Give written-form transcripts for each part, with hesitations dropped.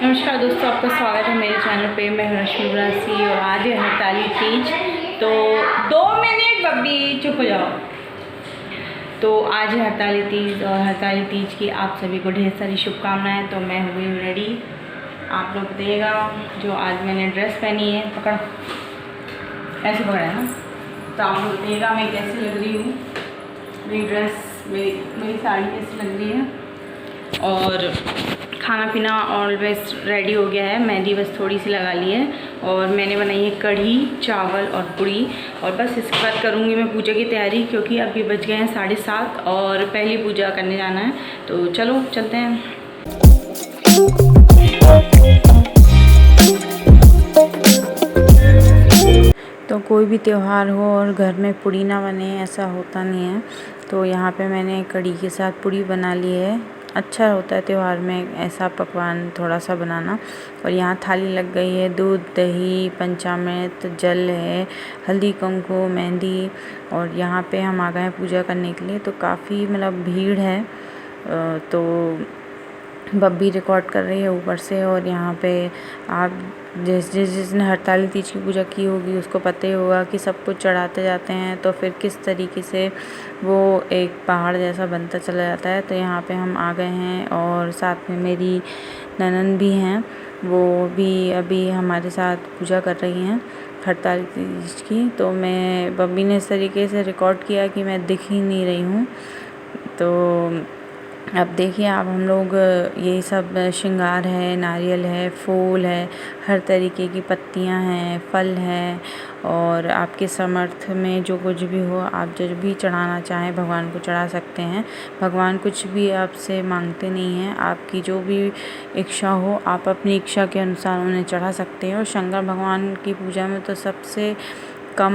नमस्कार दोस्तों, आपका स्वागत है मेरे चैनल पे। मैं रश्मि ब्रासी और आज है हड़ताली तीज। तो 2 मिनट बब्बी चुप हो जाओ। तो आज है हड़ताली तीज और हड़ताली तीज की आप सभी को ढेर सारी शुभकामनाएं। तो मैं हुई हूँ रेडी, आप लोग देखिएगा। जो आज मैंने ड्रेस पहनी है, पकड़ो ऐसे पकड़ा है ना, तो आप लोग देखिएगा मैं कैसी लग रही हूँ। मेरी ड्रेस मेरी साड़ी कैसी लग रही है। और खाना पीना ऑलवेज रेडी हो गया है, मेहंदी बस थोड़ी सी लगा ली है। और मैंने बनाई है कढ़ी चावल और पूड़ी। और बस इसके बाद करूँगी मैं पूजा की तैयारी, क्योंकि अभी बज गए हैं 7:30 और पहली पूजा करने जाना है। तो चलो चलते हैं। तो कोई भी त्यौहार हो और घर में पूड़ी ना बने ऐसा होता नहीं है। तो यहाँ पे मैंने कढ़ी के साथ पूड़ी बना ली है। अच्छा होता है त्यौहार में ऐसा पकवान थोड़ा सा बनाना। और यहाँ थाली लग गई है, दूध दही पंचामृत जल है, हल्दी कुमकुम मेहंदी। और यहाँ पे हम आ गए हैं पूजा करने के लिए। तो काफ़ी मतलब भीड़ है। तो बब्बी रिकॉर्ड कर रही है ऊपर से। और यहाँ पे आप जिसने हड़ताली तीज की पूजा की होगी उसको पता ही होगा कि सब कुछ चढ़ाते जाते हैं तो फिर किस तरीके से वो एक पहाड़ जैसा बनता चला जाता है। तो यहाँ पे हम आ गए हैं और साथ में मेरी ननद भी हैं, वो भी अभी हमारे साथ पूजा कर रही हैं हड़ताली तीज की। तो बब्बी ने इस तरीके से रिकॉर्ड किया कि मैं दिख ही नहीं रही हूँ। तो अब देखिए आप, हम लोग यही सब श्रृंगार है, नारियल है, फूल है, हर तरीके की पत्तियां हैं, फल हैं। और आपके समर्थ में जो कुछ भी हो, आप जो भी चढ़ाना चाहें भगवान को चढ़ा सकते हैं। भगवान कुछ भी आपसे मांगते नहीं हैं, आपकी जो भी इच्छा हो आप अपनी इच्छा के अनुसार उन्हें चढ़ा सकते हैं। और शंकर भगवान की पूजा में तो सबसे कम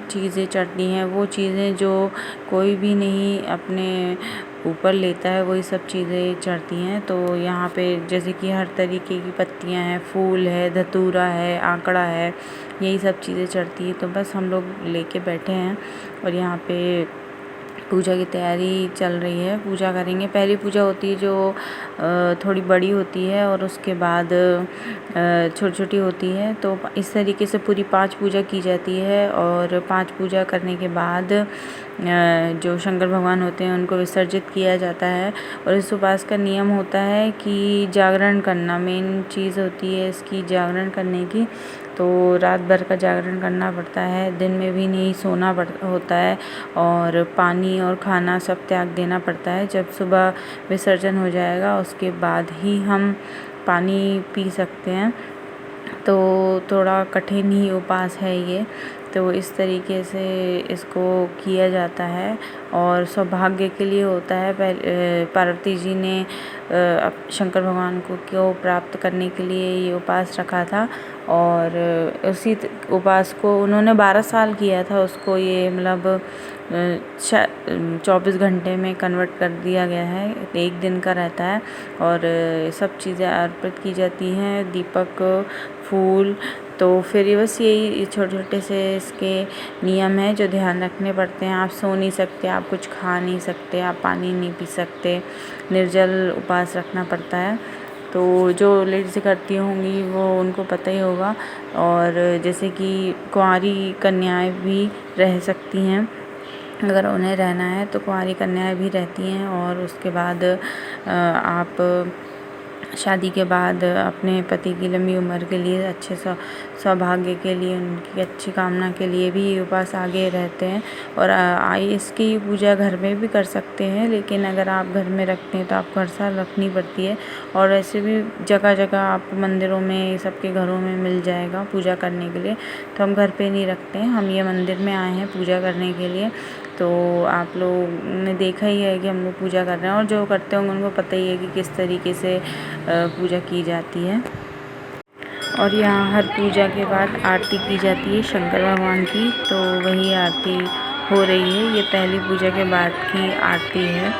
चीज़ें चढ़ती हैं, वो चीज़ें जो कोई भी नहीं अपने ऊपर लेता है, वही सब चीज़ें चढ़ती हैं। तो यहाँ पे जैसे कि हर तरीके की पत्तियाँ हैं, फूल है, धतूरा है, आंकड़ा है, यही सब चीज़ें चढ़ती है। तो बस हम लोग लेके बैठे हैं और यहाँ पे पूजा की तैयारी चल रही है। पूजा करेंगे, पहली पूजा होती है जो थोड़ी बड़ी होती है और उसके बाद छोटी छोटी होती है। तो इस तरीके से पूरी 5 पूजा की जाती है। और 5 पूजा करने के बाद जो शंकर भगवान होते हैं उनको विसर्जित किया जाता है। और इस उपवास का नियम होता है कि जागरण करना मेन चीज़ होती है इसकी, जागरण करने की। तो रात भर का जागरण करना पड़ता है, दिन में भी नहीं सोना होता है। और पानी और खाना सब त्याग देना पड़ता है। जब सुबह विसर्जन हो जाएगा उसके बाद ही हम पानी पी सकते हैं। तो थोड़ा कठिन ही उपवास है ये। तो इस तरीके से इसको किया जाता है और सौभाग्य के लिए होता है। पार्वती जी ने शंकर भगवान को प्राप्त करने के लिए ये उपवास रखा था। और उसी उपवास को उन्होंने 12 साल किया था, उसको ये मतलब 24 घंटे में कन्वर्ट कर दिया गया है, 1 दिन का रहता है। और सब चीज़ें अर्पित की जाती हैं, दीपक फूल। तो फिर बस यही छोटे छोटे से इसके नियम हैं जो ध्यान रखने पड़ते हैं। आप सो नहीं सकते, आप कुछ खा नहीं सकते, आप पानी नहीं पी सकते, निर्जल उपवास रखना पड़ता है। तो जो लेडीज़ करती होंगी वो उनको पता ही होगा। और जैसे कि कुंवारी कन्याएं भी रह सकती हैं, अगर उन्हें रहना है तो कुंवारी कन्याएं भी रहती हैं। और उसके बाद आप शादी के बाद अपने पति की लंबी उम्र के लिए, अच्छे सौभाग्य के लिए, उनकी अच्छी कामना के लिए भी ये उपवास आगे रहते हैं। और इसकी पूजा घर में भी कर सकते हैं, लेकिन अगर आप घर में रखते हैं तो आपको हर साल रखनी पड़ती है। और ऐसे भी जगह जगह आपको मंदिरों में, सबके घरों में मिल जाएगा पूजा करने के लिए। तो हम घर पे नहीं रखते हैं, हम ये मंदिर में आए हैं पूजा करने के लिए। तो आप लोग ने देखा ही है कि हम लोग पूजा कर रहे हैं, और जो करते होंगे उनको पता ही है कि किस तरीके से पूजा की जाती है। और यहाँ हर पूजा के बाद आरती की जाती है शंकर भगवान की। तो वही आरती हो रही है, ये पहली पूजा के बाद की आरती है।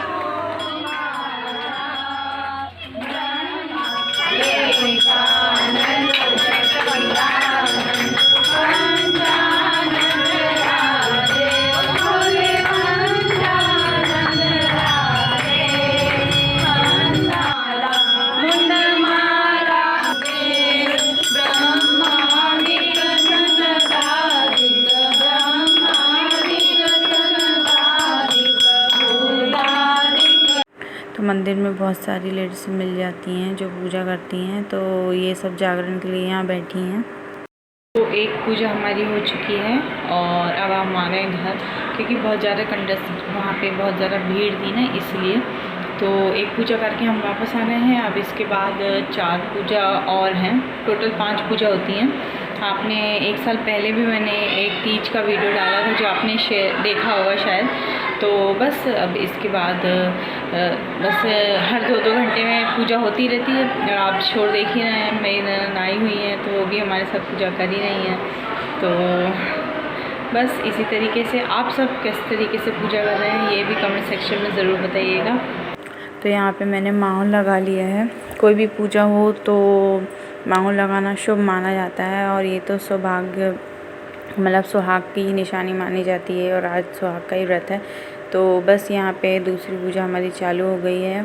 मंदिर में बहुत सारी लेडीज मिल जाती हैं जो पूजा करती हैं, तो ये सब जागरण के लिए यहाँ बैठी हैं। तो एक पूजा हमारी हो चुकी है और अब हम आ गए घर, क्योंकि बहुत ज़्यादा वहाँ पे बहुत ज़्यादा भीड़ थी ना, इसलिए। तो एक पूजा करके हम वापस आ गए हैं। अब इसके बाद 4 पूजा और हैं, टोटल 5 पूजा होती हैं। आपने 1 साल पहले भी मैंने एक तीज का वीडियो डाला था जो आपने देखा होगा शायद। तो बस अब इसके बाद बस हर 2-2 घंटे में पूजा होती रहती है। और आप शोर देख ही रहे हैं, मेरी ननद आई हुई हैं तो वो भी हमारे साथ पूजा कर ही रही हैं। तो बस इसी तरीके से आप सब किस तरीके से पूजा कर रहे हैं ये भी कमेंट सेक्शन में ज़रूर बताइएगा। तो यहाँ पे मैंने माहौल लगा लिया है। कोई भी पूजा हो तो माहौल लगाना शुभ माना जाता है, और ये तो सौभाग्य मतलब सुहाग की निशानी मानी जाती है, और आज सुहाग का ही व्रत है। तो बस यहाँ पे दूसरी पूजा हमारी चालू हो गई है,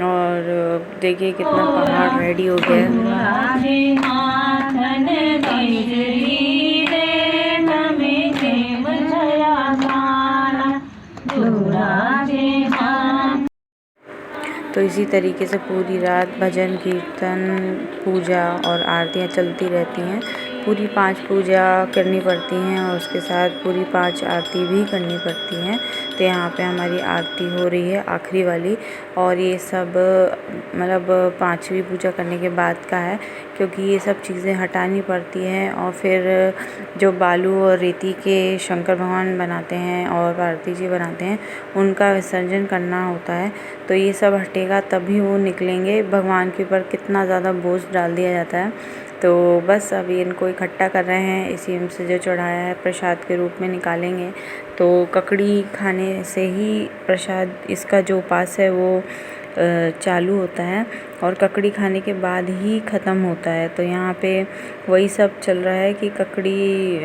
और देखिए कितना पहाड़ रेडी हो गया है। तो इसी तरीके से पूरी रात भजन कीर्तन पूजा और आरतियाँ चलती रहती हैं। पूरी 5 पूजा करनी पड़ती हैं और उसके साथ पूरी 5 आरती भी करनी पड़ती हैं। तो यहाँ पे हमारी आरती हो रही है आखिरी वाली, और ये सब मतलब 5वीं पूजा करने के बाद का है, क्योंकि ये सब चीज़ें हटानी पड़ती हैं। और फिर जो बालू और रेती के शंकर भगवान बनाते हैं और पार्वती जी बनाते हैं, उनका विसर्जन करना होता है। तो ये सब हटेगा तभी वो निकलेंगे। भगवान के ऊपर कितना ज़्यादा बोझ डाल दिया जाता है। तो बस अभी इनको इकट्ठा कर रहे हैं, इसी में से जो चढ़ाया है प्रसाद के रूप में निकालेंगे। तो ककड़ी खाने से ही प्रसाद इसका जो उपास है वो चालू होता है, और ककड़ी खाने के बाद ही ख़त्म होता है। तो यहाँ पे वही सब चल रहा है कि ककड़ी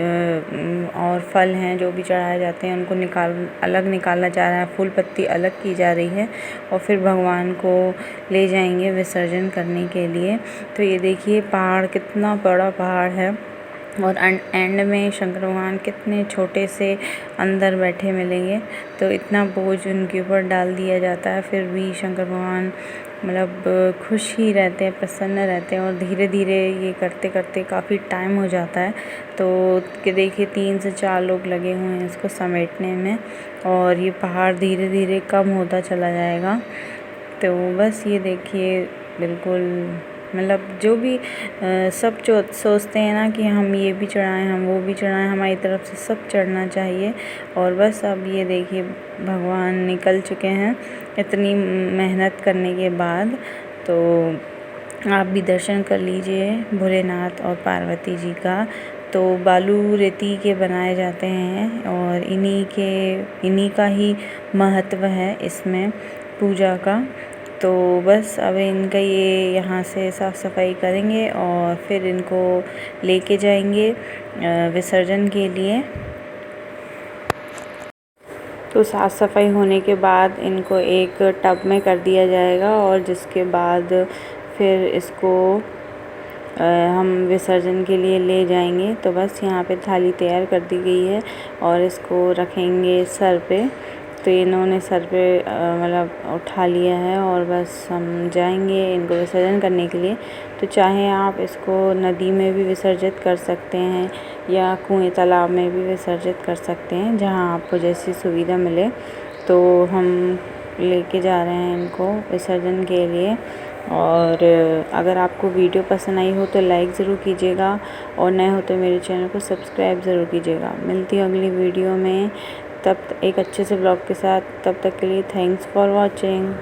और फल हैं जो भी चढ़ाए जाते हैं उनको अलग निकाला जा रहा है, फूल पत्ती अलग की जा रही है, और फिर भगवान को ले जाएंगे विसर्जन करने के लिए। तो ये देखिए पहाड़, कितना बड़ा पहाड़ है, और एंड में शंकर भगवान कितने छोटे से अंदर बैठे मिलेंगे। तो इतना बोझ उनके ऊपर डाल दिया जाता है, फिर भी शंकर भगवान मतलब खुश ही रहते हैं, प्रसन्न रहते हैं, और धीरे धीरे ये करते करते काफ़ी टाइम हो जाता है। तो कि देखिए 3 से 4 लोग लगे हुए हैं इसको समेटने में, और ये पहाड़ धीरे धीरे कम होता चला जाएगा। तो बस ये देखिए बिल्कुल मतलब जो भी सब सोचते हैं ना कि हम ये भी चढ़ाएं, हम वो भी चढ़ाएं, हमारी तरफ से सब चढ़ना चाहिए। और बस अब ये देखिए भगवान निकल चुके हैं इतनी मेहनत करने के बाद। तो आप भी दर्शन कर लीजिए भोलेनाथ और पार्वती जी का। तो बालू रेती के बनाए जाते हैं, और इन्हीं का ही महत्व है इसमें पूजा का। तो बस अब इनका ये यहाँ से साफ़ सफाई करेंगे और फिर इनको लेके जाएंगे विसर्जन के लिए। तो साफ़ सफाई होने के बाद इनको एक टब में कर दिया जाएगा, और जिसके बाद फिर इसको हम विसर्जन के लिए ले जाएंगे। तो बस यहाँ पे थाली तैयार कर दी गई है, और इसको रखेंगे सर पे। तो इन्होंने सर पे मतलब उठा लिया है, और बस हम जाएंगे इनको विसर्जन करने के लिए। तो चाहे आप इसको नदी में भी विसर्जित कर सकते हैं, या कुएं तालाब में भी विसर्जित कर सकते हैं, जहां आपको जैसी सुविधा मिले। तो हम लेके जा रहे हैं इनको विसर्जन के लिए। और अगर आपको वीडियो पसंद आई हो तो लाइक ज़रूर कीजिएगा, और नए हो तो मेरे चैनल को सब्सक्राइब ज़रूर कीजिएगा। मिलती हूँ अगली वीडियो में, तब एक अच्छे से ब्लॉग के साथ। तब तक के लिए थैंक्स फॉर वॉचिंग।